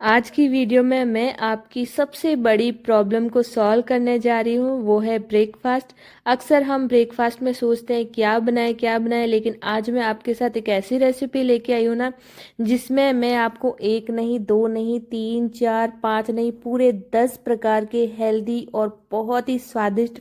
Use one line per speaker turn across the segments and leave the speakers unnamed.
आज की वीडियो में मैं आपकी सबसे बड़ी प्रॉब्लम को सॉल्व करने जा रही हूँ, वो है ब्रेकफास्ट। अक्सर हम ब्रेकफास्ट में सोचते हैं क्या बनाएं, लेकिन आज मैं आपके साथ एक ऐसी रेसिपी लेके आई हूँ ना, जिसमें मैं आपको एक नहीं, दो नहीं, तीन, चार, पाँच नहीं, पूरे 10 प्रकार के हेल्दी और बहुत ही स्वादिष्ट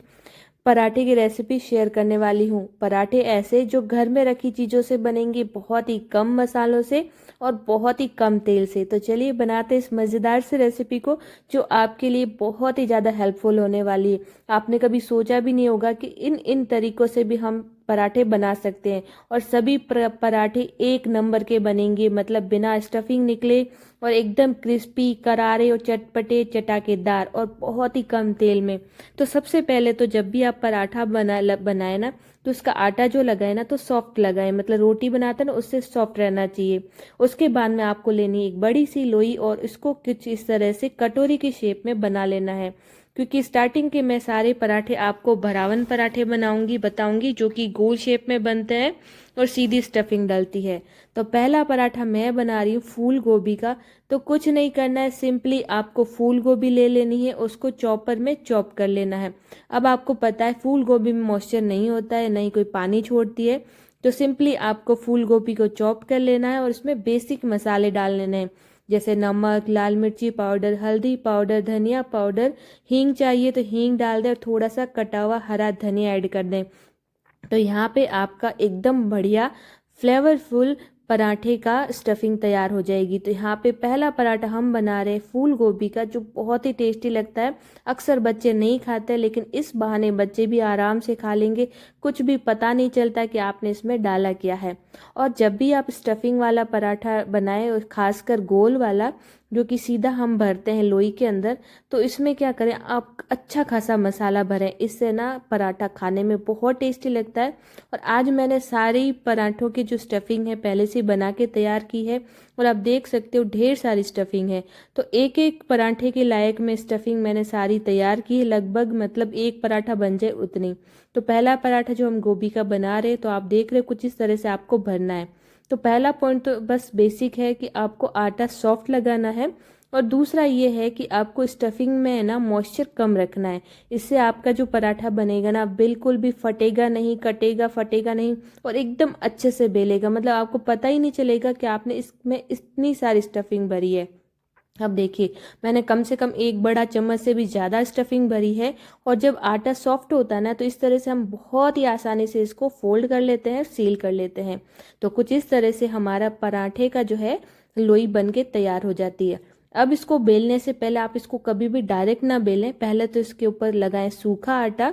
पराठे की रेसिपी शेयर करने वाली हूँ। पराठे ऐसे जो घर में रखी चीज़ों से बनेंगे, बहुत ही कम मसालों से और बहुत ही कम तेल से। तो चलिए बनाते इस मज़ेदार से रेसिपी को, जो आपके लिए बहुत ही ज़्यादा हेल्पफुल होने वाली है। आपने कभी सोचा भी नहीं होगा कि इन इन तरीकों से भी हम पराठे बना सकते हैं, और सभी पराठे एक नंबर के बनेंगे, मतलब बिना स्टफिंग निकले और एकदम क्रिस्पी, करारे और चटपटे, चटाकेदार और बहुत ही कम तेल में। तो सबसे पहले तो जब भी आप पराठा बनाए ना, तो उसका आटा जो लगाए ना, तो सॉफ्ट लगाए, मतलब रोटी बनाते हैं ना, उससे सॉफ्ट रहना चाहिए। उसके बाद में आपको लेनी है एक बड़ी सी लोई, और इसको कुछ इस तरह से कटोरी की शेप में बना लेना है। क्योंकि स्टार्टिंग के मैं सारे पराठे आपको भरावन पराठे बताऊंगी, जो कि गोल शेप में बनते हैं और सीधी स्टफिंग डलती है। तो पहला पराठा मैं बना रही हूँ फूल गोभी का। तो कुछ नहीं करना है, सिंपली आपको फूल गोभी ले लेनी है, उसको चॉपर में चॉप कर लेना है। अब आपको पता है फूल गोभी में मॉइस्चर नहीं होता है, नहीं कोई पानी छोड़ती है। तो सिंपली आपको फूल गोभी को चॉप कर लेना है और इसमें बेसिक मसाले डाल लेने हैं, जैसे नमक, लाल मिर्ची पाउडर, हल्दी पाउडर, धनिया पाउडर, हींग चाहिए तो हींग डाल दें, और थोड़ा सा कटा हुआ हरा धनिया ऐड कर दें। तो यहाँ पे आपका एकदम बढ़िया फ्लेवरफुल पराठे का स्टफिंग तैयार हो जाएगी। तो यहाँ पे पहला पराठा हम बना रहे हैं फूल गोभी का, जो बहुत ही टेस्टी लगता है। अक्सर बच्चे नहीं खाते, लेकिन इस बहाने बच्चे भी आराम से खा लेंगे, कुछ भी पता नहीं चलता कि आपने इसमें डाला क्या है। और जब भी आप स्टफिंग वाला पराठा बनाएं, और खासकर गोल वाला, जो कि सीधा हम भरते हैं लोई के अंदर, तो इसमें क्या करें, आप अच्छा खासा मसाला भरें, इससे ना पराठा खाने में बहुत टेस्टी लगता है। और आज मैंने सारी पराठों की जो स्टफिंग है पहले से बना के तैयार की है, और आप देख सकते हो ढेर सारी स्टफिंग है। तो एक एक पराठे के लायक में स्टफिंग मैंने सारी तैयार की है, लगभग, मतलब एक पराठा बन जाए उतनी। तो पहला पराठा जो हम गोभी का बना रहे, तो आप देख रहे हो कुछ इस तरह से आपको भरना है। तो पहला पॉइंट तो बस बेसिक है कि आपको आटा सॉफ्ट लगाना है, और दूसरा ये है कि आपको स्टफिंग में है ना मॉइस्चर कम रखना है। इससे आपका जो पराठा बनेगा ना, बिल्कुल भी फटेगा नहीं, कटेगा फटेगा नहीं, और एकदम अच्छे से बेलेगा, मतलब आपको पता ही नहीं चलेगा कि आपने इसमें इतनी सारी स्टफिंग भरी है। अब देखिए, मैंने कम से कम एक बड़ा चम्मच से भी ज़्यादा स्टफिंग भरी है। और जब आटा सॉफ्ट होता है ना, तो इस तरह से हम बहुत ही आसानी से इसको फोल्ड कर लेते हैं, सील कर लेते हैं। तो कुछ इस तरह से हमारा पराठे का जो है लोई बन के तैयार हो जाती है। अब इसको बेलने से पहले आप इसको कभी भी डायरेक्ट ना बेलें, पहले तो इसके ऊपर लगाएं सूखा आटा।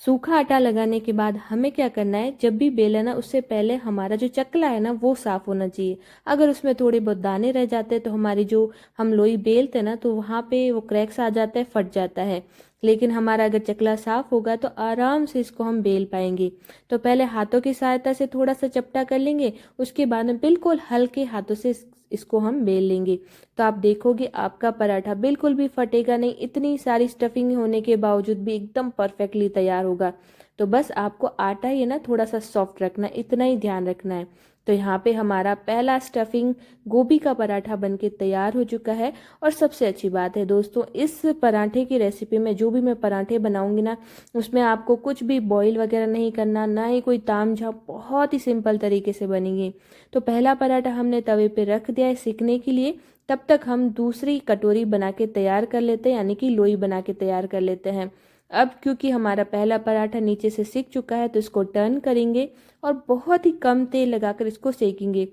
सूखा आटा लगाने के बाद हमें क्या करना है, जब भी बेला ना, उससे पहले हमारा जो चकला है ना, वो साफ होना चाहिए। अगर उसमें थोड़े बहुत दाने रह जाते हैं, तो हमारी जो हम लोई बेलते हैं ना, तो वहाँ पे वो क्रैक्स आ जाता है, फट जाता है। लेकिन हमारा अगर चकला साफ होगा, तो आराम से इसको हम बेल पाएंगे। तो पहले हाथों की सहायता से थोड़ा सा चपटा कर लेंगे, उसके बाद में बिल्कुल हल्के हाथों से इसको हम बेल लेंगे। तो आप देखोगे आपका पराठा बिल्कुल भी फटेगा नहीं, इतनी सारी स्टफिंग होने के बावजूद भी एकदम परफेक्टली तैयार होगा। तो बस आपको आटा ये ना थोड़ा सा सॉफ्ट रखना है, इतना ही ध्यान रखना है। तो यहाँ पे हमारा पहला स्टफिंग गोभी का पराठा बनके तैयार हो चुका है। और सबसे अच्छी बात है दोस्तों, इस पराठे की रेसिपी में, जो भी मैं पराठे बनाऊंगी ना, उसमें आपको कुछ भी बॉईल वगैरह नहीं करना, ना ही कोई ताम झाम, बहुत ही सिंपल तरीके से बनेंगे। तो पहला पराठा हमने तवे पे रख दिया है सिकने के लिए। तब तक हम दूसरी कटोरी बना के तैयार कर लेते हैं, यानी कि लोई बना के तैयार कर लेते हैं। अब क्योंकि हमारा पहला पराठा नीचे से सिक चुका है, तो इसको टर्न करेंगे और बहुत ही कम तेल लगाकर इसको सेकेंगे।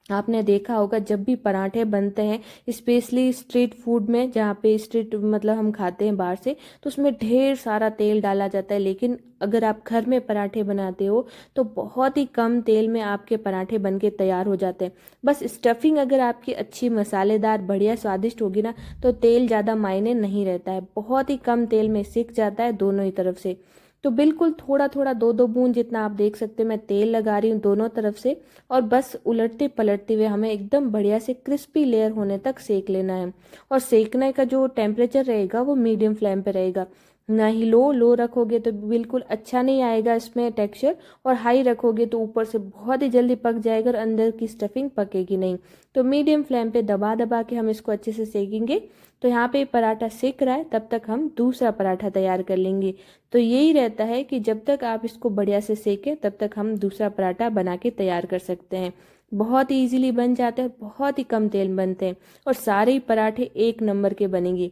आपने देखा होगा जब भी पराठे बनते हैं, स्पेशली स्ट्रीट फूड में, जहाँ पे स्ट्रीट मतलब हम खाते हैं बाहर से, तो उसमें ढेर सारा तेल डाला जाता है। लेकिन अगर आप घर में पराठे बनाते हो, तो बहुत ही कम तेल में आपके पराठे बन के तैयार हो जाते हैं। बस स्टफिंग अगर आपकी अच्छी मसालेदार बढ़िया स्वादिष्ट होगी ना, तो तेल ज़्यादा मायने नहीं रहता है, बहुत ही कम तेल में सिक जाता है दोनों ही तरफ से। तो बिल्कुल थोड़ा थोड़ा, दो दो बूंद जितना, आप देख सकते हैं मैं तेल लगा रही हूँ दोनों तरफ से। और बस उलटते पलटते हुए हमें एकदम बढ़िया से क्रिस्पी लेयर होने तक सेक लेना है। और सेकने का जो टेम्परेचर रहेगा, वो मीडियम फ्लेम पे रहेगा। ना ही लो लो रखोगे तो बिल्कुल अच्छा नहीं आएगा इसमें टेक्सचर, और हाई रखोगे तो ऊपर से बहुत ही जल्दी पक जाएगा और अंदर की स्टफिंग पकेगी नहीं। तो मीडियम फ्लेम पे दबा दबा के हम इसको अच्छे से सेकेंगे। तो यहाँ पे पराठा सेक रहा है तब तक हम दूसरा पराठा तैयार कर लेंगे। तो यही रहता है कि जब तक आप इसको बढ़िया से सेकें तब तक हम दूसरा पराठा बना के तैयार कर सकते हैं। बहुत ही ईजिली बन जाते हैं और बहुत ही कम तेल बनते हैं, और सारे ही पराठे एक नंबर के बनेंगे।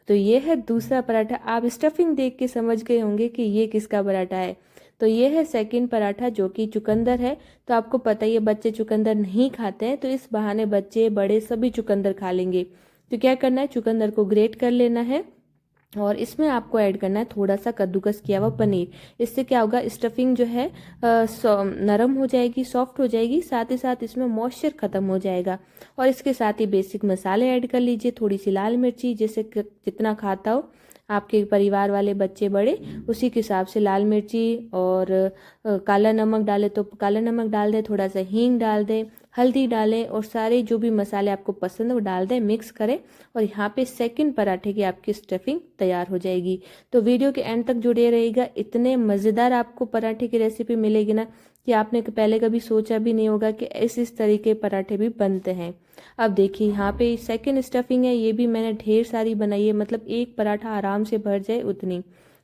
तो ये है दूसरा पराठा। आप स्टफिंग देख के समझ गए होंगे कि ये किसका पराठा है। तो ये है सेकंड पराठा जो कि चुकंदर है। तो आपको पता ही है बच्चे चुकंदर नहीं खाते हैं, तो इस बहाने बच्चे बड़े सभी चुकंदर खा लेंगे। तो क्या करना है, चुकंदर को ग्रेट कर लेना है और इसमें आपको ऐड करना है थोड़ा सा कद्दूकस किया हुआ पनीर। इससे क्या होगा, स्टफिंग जो है नरम हो जाएगी, सॉफ्ट हो जाएगी, साथ ही साथ इसमें मॉइस्चर खत्म हो जाएगा। और इसके साथ ही बेसिक मसाले ऐड कर लीजिए, थोड़ी सी लाल मिर्ची, जैसे जितना खाता हो आपके परिवार वाले बच्चे बड़े उसी के हिसाब से लाल मिर्ची, और काला नमक डाले तो काला नमक डाल दें, थोड़ा सा हींग डाल दें, हल्दी डालें, और सारे जो भी मसाले आपको पसंद है वो डाल दें, मिक्स करें। और यहाँ पे सेकंड पराठे की आपकी स्टफिंग तैयार हो जाएगी। तो वीडियो के एंड तक जुड़े रहिएगा, इतने मज़ेदार आपको पराठे की रेसिपी मिलेगी ना कि आपने पहले कभी सोचा भी नहीं होगा कि इस तरीके पराठे भी बनते हैं। अब देखिए यहाँ पे सेकंड स्टफिंग है, ये भी मैंने ढेर सारी बनाई है, मतलब एक पराठा आराम से भर जाए उतनी।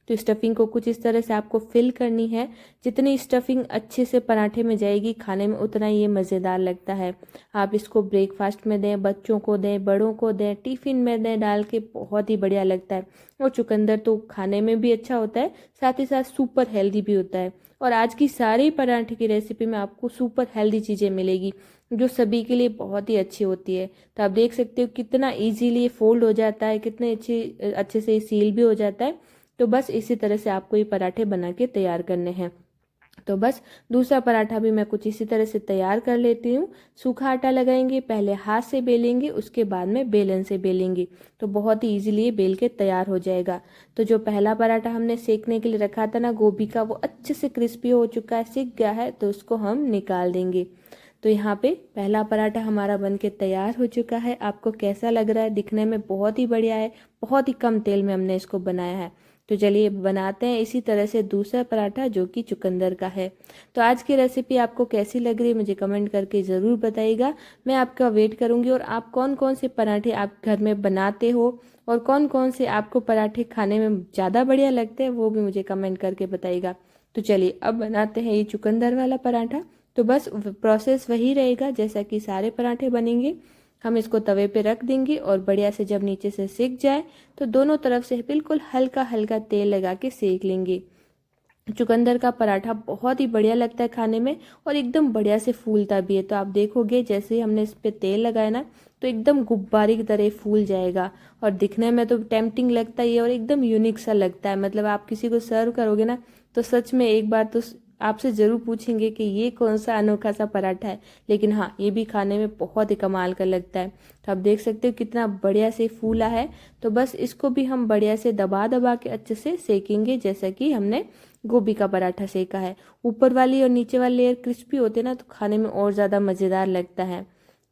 तो स्टफिंग को कुछ इस तरह से आपको फिल करनी है। जितनी स्टफिंग अच्छे से पराठे में जाएगी खाने में उतना ये मज़ेदार लगता है। आप इसको ब्रेकफास्ट में दें, बच्चों को दें, बड़ों को दें, टिफ़िन में दें डाल के, बहुत ही बढ़िया लगता है। और चुकंदर तो खाने में भी अच्छा होता है, साथ ही साथ सुपर हेल्दी भी होता है। और आज की सारी पराठे की रेसिपी में आपको सुपर हेल्दी चीज़ें मिलेगी जो सभी के लिए बहुत ही अच्छी होती है। तो आप देख सकते हो कितना इजीली फोल्ड हो जाता है, कितने अच्छे से सील भी हो जाता है। तो बस इसी तरह से आपको ये पराठे बना के तैयार करने हैं। तो बस दूसरा पराठा भी मैं कुछ इसी तरह से तैयार कर लेती हूँ। सूखा आटा लगाएंगे, पहले हाथ से बेलेंगे, उसके बाद में बेलन से बेलेंगे, तो बहुत ही इजीली बेल के तैयार हो जाएगा। तो जो पहला पराठा हमने सेकने के लिए रखा था ना गोभी का, वो अच्छे से क्रिस्पी हो चुका है, सिक गया है, तो उसको हम निकाल देंगे। तो यहाँ पे पहला पराठा हमारा बन के तैयार हो चुका है। आपको कैसा लग रहा है? दिखने में बहुत ही बढ़िया है, बहुत ही कम तेल में हमने इसको बनाया है। तो चलिए बनाते हैं इसी तरह से दूसरा पराठा जो कि चुकंदर का है। तो आज की रेसिपी आपको कैसी लग रही है मुझे कमेंट करके ज़रूर बताइएगा। मैं आपका वेट करूंगी। और आप कौन कौन से पराठे आप घर में बनाते हो और कौन कौन से आपको पराठे खाने में ज़्यादा बढ़िया लगते हैं वो भी मुझे कमेंट करके बताइएगा। तो चलिए अब बनाते हैं ये चुकंदर वाला पराठा। तो बस प्रोसेस वही रहेगा जैसा कि सारे पराठे बनेंगे। हम इसको तवे पे रख देंगे और बढ़िया से जब नीचे से सिक जाए तो दोनों तरफ से बिल्कुल हल्का हल्का तेल लगा के सेक लेंगे। चुकंदर का पराठा बहुत ही बढ़िया लगता है खाने में और एकदम बढ़िया से फूलता भी है। तो आप देखोगे जैसे ही हमने इस पे तेल लगाया ना तो एकदम गुब्बारे की तरह फूल जाएगा और दिखने में तो टेम्पटिंग लगता ही है और एकदम यूनिक सा लगता है। मतलब आप किसी को सर्व करोगे ना तो सच में एक बार तो आपसे ज़रूर पूछेंगे कि ये कौन सा अनोखा सा पराठा है। लेकिन हाँ, ये भी खाने में बहुत ही कमाल का लगता है। तो आप देख सकते हो कितना बढ़िया से फूला है। तो बस इसको भी हम बढ़िया से दबा दबा के अच्छे से सेकेंगे जैसा कि हमने गोभी का पराठा सेका है। ऊपर वाली और नीचे वाली लेयर क्रिस्पी होते हैं ना तो खाने में और ज़्यादा मज़ेदार लगता है।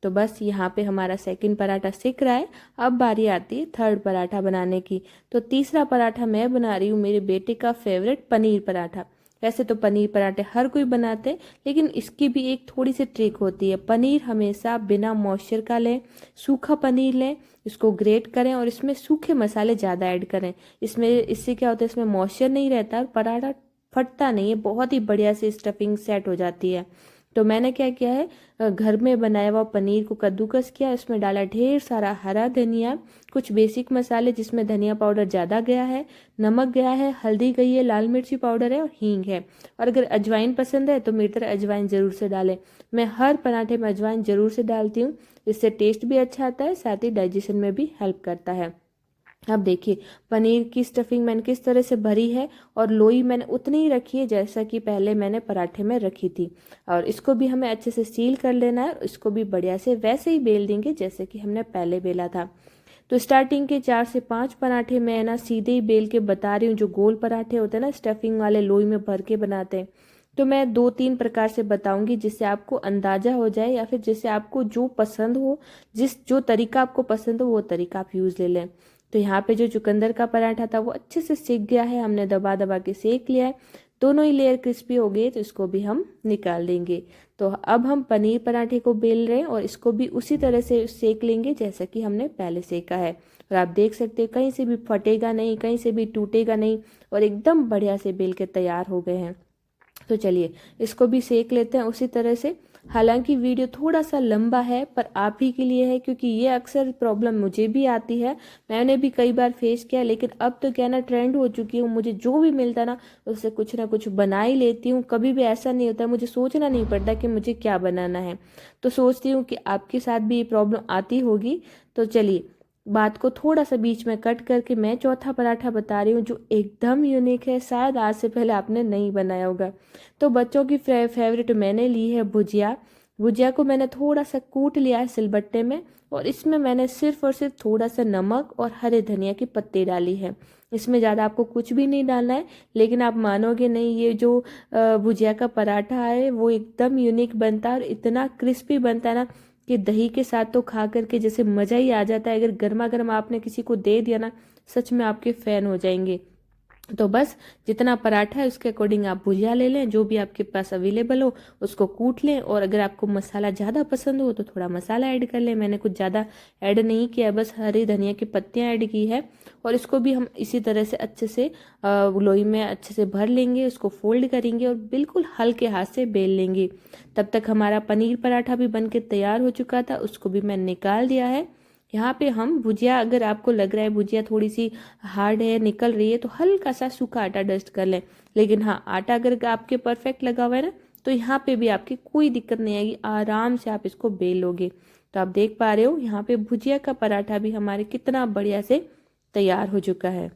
तो बस यहाँ पे हमारा सेकंड पराठा सिक रहा है। अब बारी आती है थर्ड पराठा बनाने की। तो तीसरा पराठा मैं बना रही हूँ मेरे बेटे का फेवरेट पनीर पराठा। वैसे तो पनीर पराठे हर कोई बनाते हैं लेकिन इसकी भी एक थोड़ी सी ट्रिक होती है। पनीर हमेशा बिना मॉइस्चर का लें, सूखा पनीर लें, इसको ग्रेट करें और इसमें सूखे मसाले ज़्यादा ऐड करें। इससे क्या होता है, इसमें मॉइस्चर नहीं रहता और पराठा फटता नहीं है, बहुत ही बढ़िया से स्टफिंग सेट हो जाती है। तो मैंने क्या किया है, घर में बनाया हुआ पनीर को कद्दूकस किया, इसमें डाला ढेर सारा हरा धनिया, कुछ बेसिक मसाले जिसमें धनिया पाउडर ज़्यादा गया है, नमक गया है, हल्दी गई है, लाल मिर्ची पाउडर है और हींग है। और अगर अजवाइन पसंद है तो मेरी तरह अजवाइन ज़रूर से डालें। मैं हर पराठे में अजवाइन ज़रूर से डालती हूँ, इससे टेस्ट भी अच्छा आता है, साथ ही डाइजेशन में भी हेल्प करता है। अब देखिए पनीर की स्टफिंग मैंने किस तरह से भरी है और लोई मैंने उतनी ही रखी है जैसा कि पहले मैंने पराठे में रखी थी। और इसको भी हमें अच्छे से सील कर लेना है, इसको भी बढ़िया से वैसे ही बेल देंगे जैसे कि हमने पहले बेला था। तो स्टार्टिंग के 4 से 5 पराठे मैं ना सीधे ही बेल के बता रही हूँ। जो गोल पराठे होते हैं ना स्टफिंग वाले लोई में भर के बनाते हैं, तो मैं 2-3 प्रकार से बताऊंगी जिससे आपको अंदाजा हो जाए या फिर जिससे आपको जो पसंद हो, जो तरीका आपको पसंद हो वो तरीका आप यूज़ ले लें। तो यहाँ पे जो चुकंदर का पराठा था वो अच्छे से सिक गया है, हमने दबा दबा के सेक लिया है, दोनों ही लेयर क्रिस्पी हो गए, तो इसको भी हम निकाल देंगे। तो अब हम पनीर पराठे को बेल रहे हैं और इसको भी उसी तरह से सेक लेंगे जैसा कि हमने पहले सेका है। और आप देख सकते हैं कहीं से भी फटेगा नहीं, कहीं से भी टूटेगा नहीं, और एकदम बढ़िया से बेल के तैयार हो गए हैं। तो चलिए इसको भी सेक लेते हैं उसी तरह से। हालांकि वीडियो थोड़ा सा लंबा है पर आप ही के लिए है, क्योंकि ये अक्सर प्रॉब्लम मुझे भी आती है, मैंने भी कई बार फेस किया, लेकिन अब तो क्या ना ट्रेंड हो चुकी हूँ, मुझे जो भी मिलता है ना उससे कुछ ना कुछ बना ही लेती हूँ। कभी भी ऐसा नहीं होता, मुझे सोचना नहीं पड़ता कि मुझे क्या बनाना है। तो सोचती हूँ कि आपके साथ भी ये प्रॉब्लम आती होगी। तो चलिए बात को थोड़ा सा बीच में कट करके मैं चौथा पराठा बता रही हूँ जो एकदम यूनिक है, शायद आज से पहले आपने नहीं बनाया होगा। तो बच्चों की फेवरेट मैंने ली है भुजिया। भुजिया को मैंने थोड़ा सा कूट लिया है सिलबट्टे में, और इसमें मैंने सिर्फ और सिर्फ थोड़ा सा नमक और हरे धनिया की पत्ती डाली है। इसमें ज़्यादा आपको कुछ भी नहीं डालना है, लेकिन आप मानोगे नहीं, ये जो भुजिया का पराठा है वो एकदम यूनिक बनता है और इतना क्रिस्पी बनता है ना कि दही के साथ तो खा करके जैसे मज़ा ही आ जाता है। अगर गर्मा गर्म आपने किसी को दे दिया ना, सच में आपके फ़ैन हो जाएंगे। तो बस जितना पराठा है उसके अकॉर्डिंग आप भुजिया ले लें, जो भी आपके पास अवेलेबल हो उसको कूट लें, और अगर आपको मसाला ज़्यादा पसंद हो तो थोड़ा मसाला ऐड कर लें। मैंने कुछ ज़्यादा ऐड नहीं किया, बस हरी धनिया की पत्तियाँ ऐड की है। और इसको भी हम इसी तरह से अच्छे से लोई में अच्छे से भर लेंगे, उसको फोल्ड करेंगे और बिल्कुल हल्के हाथ से बेल लेंगे। तब तक हमारा पनीर पराठा भी बन के तैयार हो चुका था, उसको भी मैंने निकाल दिया है। यहाँ पे हम भुजिया, अगर आपको लग रहा है भुजिया थोड़ी सी हार्ड है, निकल रही है, तो हल्का सा सूखा आटा डस्ट कर लें। लेकिन हाँ, आटा अगर आपके परफेक्ट लगा हुआ है ना, तो यहाँ पे भी आपकी कोई दिक्कत नहीं आएगी, आराम से आप इसको बेल लोगे। तो आप देख पा रहे हो यहाँ पे भुजिया का पराठा भी हमारे कितना बढ़िया से तैयार हो चुका है।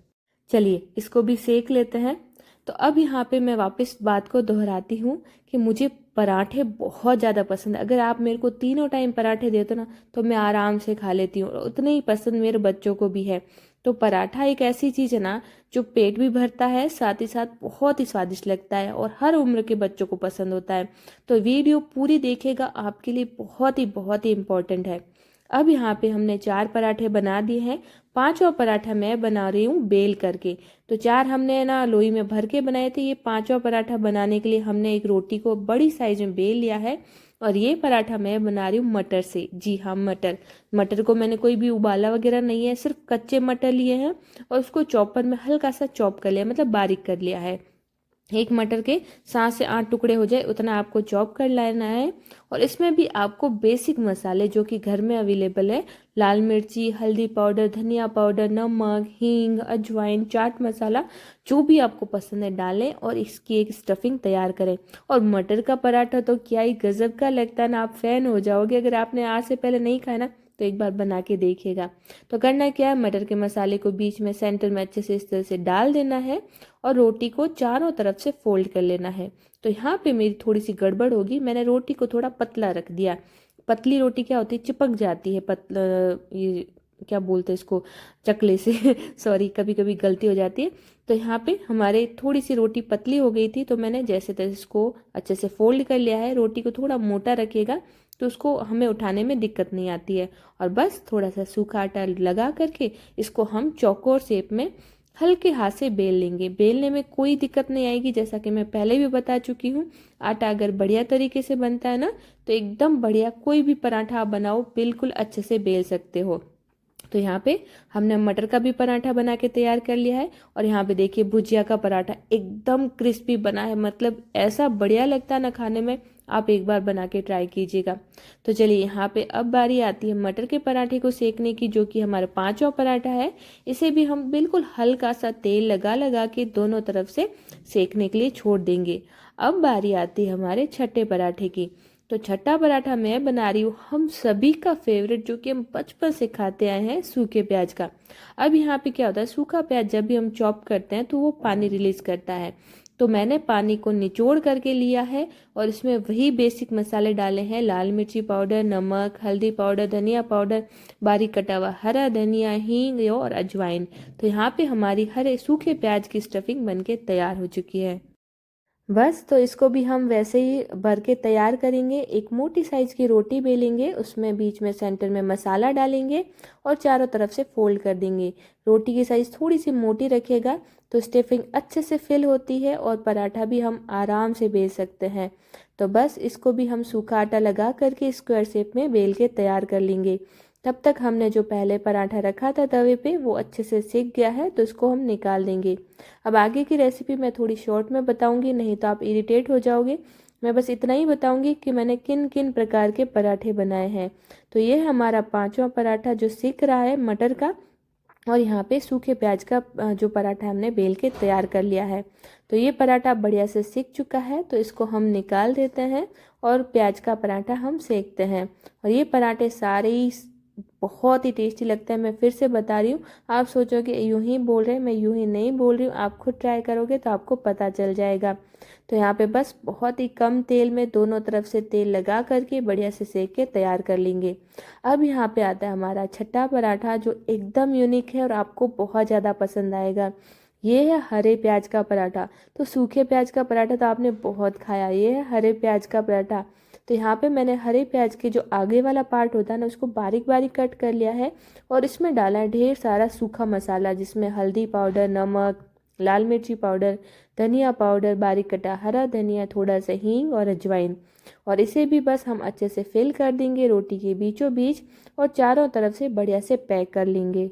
चलिए इसको भी सेक लेते हैं। तो अब यहाँ पे मैं वापस बात को दोहराती हूँ कि मुझे पराठे बहुत ज़्यादा पसंद है। अगर आप मेरे को तीनों टाइम पराठे देते ना तो मैं आराम से खा लेती हूँ, और उतने ही पसंद मेरे बच्चों को भी है। तो पराठा एक ऐसी चीज़ है ना जो पेट भी भरता है, साथ ही साथ बहुत ही स्वादिष्ट लगता है, और हर उम्र के बच्चों को पसंद होता है। तो वीडियो पूरी देखिएगा, आपके लिए बहुत ही इम्पोर्टेंट है। अब यहाँ पे हमने 4 पराठे बना दिए हैं, 5वां पराठा मैं बना रही हूँ बेल करके। तो 4 हमने ना लोई में भर के बनाए थे, ये 5वां पराठा बनाने के लिए हमने एक रोटी को बड़ी साइज में बेल लिया है। और ये पराठा मैं बना रही हूँ मटर से। जी हाँ, मटर। मटर को मैंने कोई भी उबाला वगैरह नहीं है, सिर्फ कच्चे मटर लिए हैं और उसको चॉपर में हल्का सा चॉप कर लिया, मतलब बारीक कर लिया है। एक मटर के 7 से 8 टुकड़े हो जाए उतना आपको चॉप कर लेना है। और इसमें भी आपको बेसिक मसाले जो कि घर में अवेलेबल है, लाल मिर्ची, हल्दी पाउडर, धनिया पाउडर, नमक, हींग, अजवाइन, चाट मसाला, जो भी आपको पसंद है डालें और इसकी एक स्टफिंग तैयार करें। और मटर का पराठा तो क्या ही गजब का लगता है ना, आप फैन हो जाओगे। अगर आपने आज से पहले नहीं खाया ना तो एक बार बना के देखिएगा। तो करना क्या है, मटर के मसाले को बीच में सेंटर में अच्छे से इस तरह से डाल देना है और रोटी को चारों तरफ से फोल्ड कर लेना है। तो यहाँ पे मेरी थोड़ी सी गड़बड़ होगी, मैंने रोटी को थोड़ा पतला रख दिया। पतली रोटी क्या होती है, चिपक जाती है, पतला ये क्या बोलते हैं इसको, चकले से सॉरी, कभी कभी गलती हो जाती है। तो यहाँ पे हमारे थोड़ी सी रोटी पतली हो गई थी, तो मैंने जैसे तैसे इसको अच्छे से फोल्ड कर लिया है। रोटी को थोड़ा मोटा रखिएगा तो उसको हमें उठाने में दिक्कत नहीं आती है। और बस थोड़ा सा सूखा आटा लगा करके इसको हम चौकोर शेप में हल्के हाथ से बेल लेंगे। बेलने में कोई दिक्कत नहीं आएगी, जैसा कि मैं पहले भी बता चुकी हूँ। आटा अगर बढ़िया तरीके से बनता है ना तो एकदम बढ़िया कोई भी पराठा आप बनाओ बिल्कुल अच्छे से बेल सकते हो। तो यहाँ पे हमने मटर का भी पराठा बना के तैयार कर लिया है। और यहाँ पे देखिए भुजिया का पराठा एकदम क्रिस्पी बना है, मतलब ऐसा बढ़िया लगता है ना खाने में, आप एक बार बना के ट्राई कीजिएगा। तो चलिए यहाँ पे अब बारी आती है मटर के पराठे को सेकने की, जो कि हमारा 5वां पराठा है। इसे भी हम बिल्कुल हल्का सा तेल लगा लगा के दोनों तरफ से सेकने के लिए छोड़ देंगे। अब बारी आती है हमारे छठे पराठे की। तो छठा पराठा मैं बना रही हूँ हम सभी का फेवरेट, जो कि हम बचपन से खाते आए हैं, सूखे प्याज का। अब यहाँ पे क्या होता है, सूखा प्याज जब भी हम चॉप करते हैं तो वो पानी रिलीज करता है। तो मैंने पानी को निचोड़ करके लिया है और इसमें वही बेसिक मसाले डाले हैं, लाल मिर्ची पाउडर, नमक, हल्दी पाउडर, धनिया पाउडर, बारीक कटा हुआ हरा धनिया, हींग और अजवाइन। तो यहाँ पे हमारी हरे सूखे प्याज की स्टफिंग बनके तैयार हो चुकी है। बस तो इसको भी हम वैसे ही भर के तैयार करेंगे। एक मोटी साइज़ की रोटी बेलेंगे, उसमें बीच में सेंटर में मसाला डालेंगे और चारों तरफ से फोल्ड कर देंगे। रोटी की साइज़ थोड़ी सी मोटी रखिएगा तो स्टफिंग अच्छे से फिल होती है और पराठा भी हम आराम से बेल सकते हैं। तो बस इसको भी हम सूखा आटा लगा करके स्क्वायर शेप में बेल के तैयार कर लेंगे। तब तक हमने जो पहले पराठा रखा था तवे पे वो अच्छे से सिक गया है, तो इसको हम निकाल देंगे। अब आगे की रेसिपी मैं थोड़ी शॉर्ट में बताऊंगी, नहीं तो आप इरिटेट हो जाओगे। मैं बस इतना ही बताऊंगी कि मैंने किन किन प्रकार के पराठे बनाए हैं। तो ये है हमारा पांचवा पराठा जो सिक रहा है मटर का, और यहाँ पे सूखे प्याज का जो पराठा हमने बेल के तैयार कर लिया है। तो ये पराठा बढ़िया से सिक चुका है, तो इसको हम निकाल देते हैं और प्याज का पराठा हम सेकते हैं। और ये पराठे सारे ही बहुत ही टेस्टी लगते हैं। मैं फिर से बता रही हूँ, आप सोचोगे यूं ही बोल रहे हैं, मैं यूं ही नहीं बोल रही हूँ, आप खुद ट्राई करोगे तो आपको पता चल जाएगा। तो यहाँ पे बस बहुत ही कम तेल में दोनों तरफ से तेल लगा करके बढ़िया से सेक के तैयार कर लेंगे। अब यहाँ पे आता है हमारा छठा पराठा जो एकदम यूनिक है और आपको बहुत ज़्यादा पसंद आएगा। ये है हरे प्याज का पराठा। तो सूखे प्याज का पराठा तो आपने बहुत खाया, ये है हरे प्याज का पराठा। तो यहाँ पे मैंने हरे प्याज के जो आगे वाला पार्ट होता है ना, उसको बारीक बारीक कट कर लिया है और इसमें डाला है ढेर सारा सूखा मसाला, जिसमें हल्दी पाउडर, नमक, लाल मिर्ची पाउडर, धनिया पाउडर, बारीक कटा हरा धनिया, थोड़ा सा हींग और अजवाइन। और इसे भी बस हम अच्छे से फिल कर देंगे रोटी के बीचों बीच और चारों तरफ से बढ़िया से पैक कर लेंगे।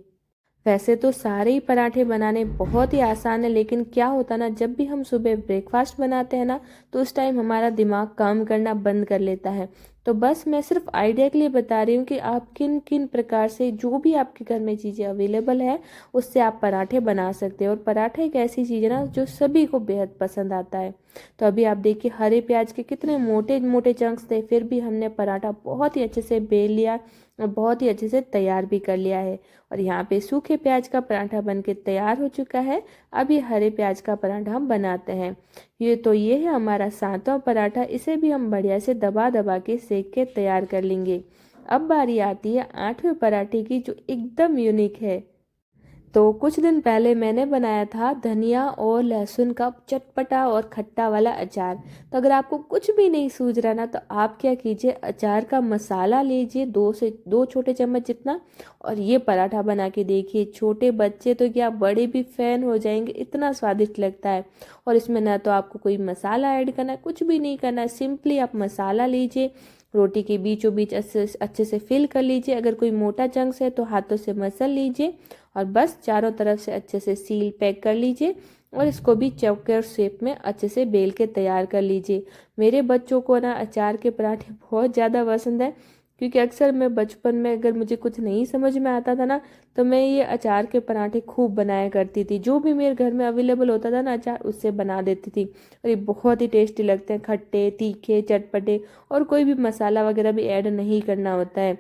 वैसे तो सारे ही पराठे बनाने बहुत ही आसान है, लेकिन क्या होता ना, जब भी हम सुबह ब्रेकफास्ट बनाते हैं ना, तो उस टाइम हमारा दिमाग काम करना बंद कर लेता है। तो बस मैं सिर्फ आइडिया के लिए बता रही हूँ कि आप किन किन प्रकार से जो भी आपके घर में चीज़ें अवेलेबल है उससे आप पराठे बना सकते हो। और पराठा एक ऐसी चीज़ है ना जो सभी को बेहद पसंद आता है। तो अभी आप देखिए हरे प्याज के कितने मोटे मोटे चंक्स थे, फिर भी हमने पराठा बहुत ही अच्छे से बेल लिया और बहुत ही अच्छे से तैयार भी कर लिया है। और यहाँ पे सूखे प्याज का पराठा बनके तैयार हो चुका है। अब ये हरे प्याज का पराठा हम बनाते हैं। ये है हमारा सातवां पराठा, इसे भी हम बढ़िया से दबा दबा के सेक के तैयार कर लेंगे। अब बारी आती है आठवें पराठे की जो एकदम यूनिक है। तो कुछ दिन पहले मैंने बनाया था धनिया और लहसुन का चटपटा और खट्टा वाला अचार। तो अगर आपको कुछ भी नहीं सूझ रहा ना, तो आप क्या कीजिए, अचार का मसाला लीजिए 2 छोटे चम्मच जितना, और ये पराठा बना के देखिए। छोटे बच्चे तो क्या, बड़े भी फैन हो जाएंगे, इतना स्वादिष्ट लगता है। और इसमें ना तो आपको कोई मसाला ऐड करना है, कुछ भी नहीं करना है, सिंपली आप मसाला लीजिए, रोटी के बीचों बीच अच्छे से फिल कर लीजिए। अगर कोई मोटा चंक्स है तो हाथों से मसल लीजिए और बस चारों तरफ से अच्छे से सील पैक कर लीजिए। और इसको भी चौकर शेप में अच्छे से बेल के तैयार कर लीजिए। मेरे बच्चों को ना अचार के पराठे बहुत ज़्यादा पसंद है, क्योंकि अक्सर मैं बचपन में अगर मुझे कुछ नहीं समझ में आता था ना, तो मैं ये अचार के पराठे खूब बनाया करती थी। जो भी मेरे घर में अवेलेबल होता था ना अचार, उससे बना देती थी। और ये बहुत ही टेस्टी लगते हैं, खट्टे तीखे चटपटे, और कोई भी मसाला वगैरह भी ऐड नहीं करना होता है।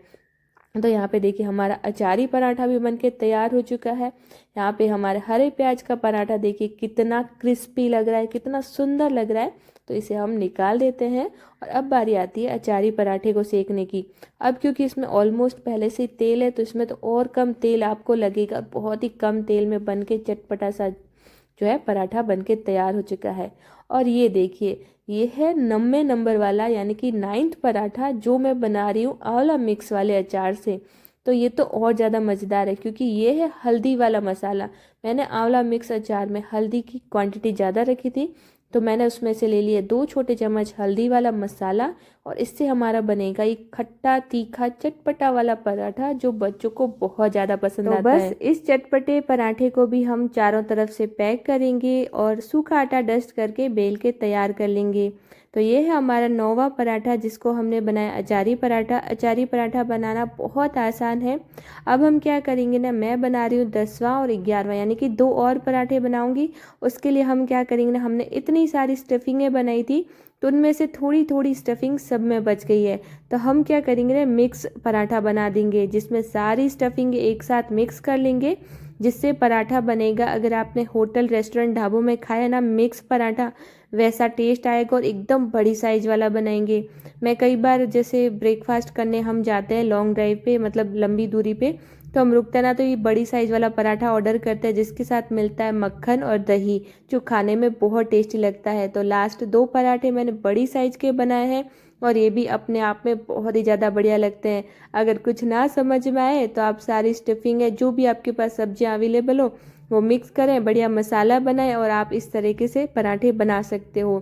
तो यहाँ पे देखिए हमारा अचारी पराठा भी बनके तैयार हो चुका है। यहाँ पे हमारे हरे प्याज का पराठा देखिए कितना क्रिस्पी लग रहा है, कितना सुंदर लग रहा है। तो इसे हम निकाल देते हैं। और अब बारी आती है अचारी पराठे को सेकने की। अब क्योंकि इसमें ऑलमोस्ट पहले से ही तेल है, तो इसमें तो और कम तेल आपको लगेगा। बहुत ही कम तेल में बन के चटपटा सा जो है पराठा बनके तैयार हो चुका है। और ये देखिए, ये है 90 नंबर वाला यानी कि 9th पराठा जो मैं बना रही हूँ आंवला मिक्स वाले अचार से। तो ये तो और ज़्यादा मज़ेदार है, क्योंकि ये है हल्दी वाला मसाला। मैंने आंवला मिक्स अचार में हल्दी की क्वांटिटी ज़्यादा रखी थी, तो मैंने उसमें से ले लिए 2 छोटे चम्मच हल्दी वाला मसाला। और इससे हमारा बनेगा एक खट्टा तीखा चटपटा वाला पराठा जो बच्चों को बहुत ज़्यादा पसंद आता है। बस इस चटपटे पराठे को भी हम चारों तरफ से पैक करेंगे और सूखा आटा डस्ट करके बेल के तैयार कर लेंगे। तो ये है हमारा 9वां पराठा जिसको हमने बनाया अचारी पराठा। अचारी पराठा बनाना बहुत आसान है। अब हम क्या करेंगे ना, मैं बना रही हूँ 10वां और 11वां, यानी कि 2 और पराठे बनाऊंगी। उसके लिए हम क्या करेंगे ना, हमने इतनी सारी स्टफिंगें बनाई थी, तो उनमें से थोड़ी थोड़ी स्टफिंग सब में बच गई है। तो हम क्या करेंगे ना, मिक्स पराठा बना देंगे, जिसमें सारी स्टफिंग एक साथ मिक्स कर लेंगे, जिससे पराठा बनेगा। अगर आपने होटल रेस्टोरेंट ढाबों में खाया ना मिक्स पराठा, वैसा टेस्ट आएगा और एकदम बड़ी साइज़ वाला बनाएंगे। मैं कई बार जैसे ब्रेकफास्ट करने हम जाते हैं लॉन्ग ड्राइव पे, मतलब लंबी दूरी पे, तो हम रुकते हैं ना, तो ये बड़ी साइज़ वाला पराठा ऑर्डर करते हैं जिसके साथ मिलता है मक्खन और दही, जो खाने में बहुत टेस्टी लगता है। तो लास्ट 2 पराठे मैंने बड़ी साइज़ के बनाए हैं और ये भी अपने आप में बहुत ही ज़्यादा बढ़िया लगते हैं। अगर कुछ ना समझ में आए तो आप सारी स्टफिंग है, जो भी आपके पास सब्जियां अवेलेबल हो, वो मिक्स करें, बढ़िया मसाला बनाएं और आप इस तरीके से पराठे बना सकते हो।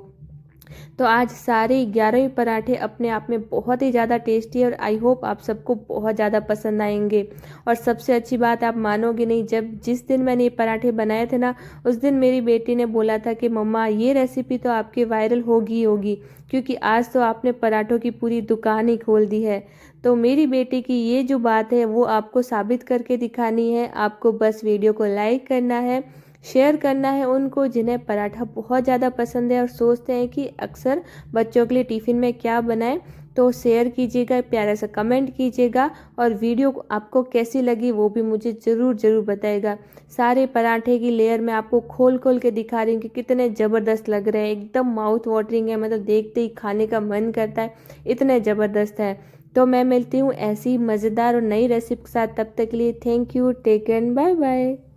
तो आज सारे 11 ही पराठे अपने आप में बहुत ही ज़्यादा टेस्टी है और आई होप आप सबको बहुत ज़्यादा पसंद आएंगे। और सबसे अच्छी बात, आप मानोगे नहीं, जिस दिन मैंने ये पराठे बनाए थे ना, उस दिन मेरी बेटी ने बोला था कि मम्मा ये रेसिपी तो आपकी वायरल होगी ही होगी, क्योंकि आज तो आपने पराठों की पूरी दुकान ही खोल दी है। तो मेरी बेटी की ये जो बात है वो आपको साबित करके दिखानी है। आपको बस वीडियो को लाइक करना है, शेयर करना है उनको जिन्हें पराठा बहुत ज़्यादा पसंद है और सोचते हैं कि अक्सर बच्चों के लिए टिफ़िन में क्या बनाएं। तो शेयर कीजिएगा, प्यारा सा कमेंट कीजिएगा और वीडियो आपको कैसी लगी वो भी मुझे ज़रूर ज़रूर बताइएगा। सारे पराठे की लेयर मैं आपको खोल खोल के दिखा रही हूँ कि कितने ज़बरदस्त लग रहे हैं, एकदम माउथ वाटरिंग है, मतलब देखते ही खाने का मन करता है, इतने ज़बरदस्त है। तो मैं मिलती हूँ ऐसी मज़ेदार और नई रेसिपी के साथ, तब तक के लिए thank you, take care, bye bye.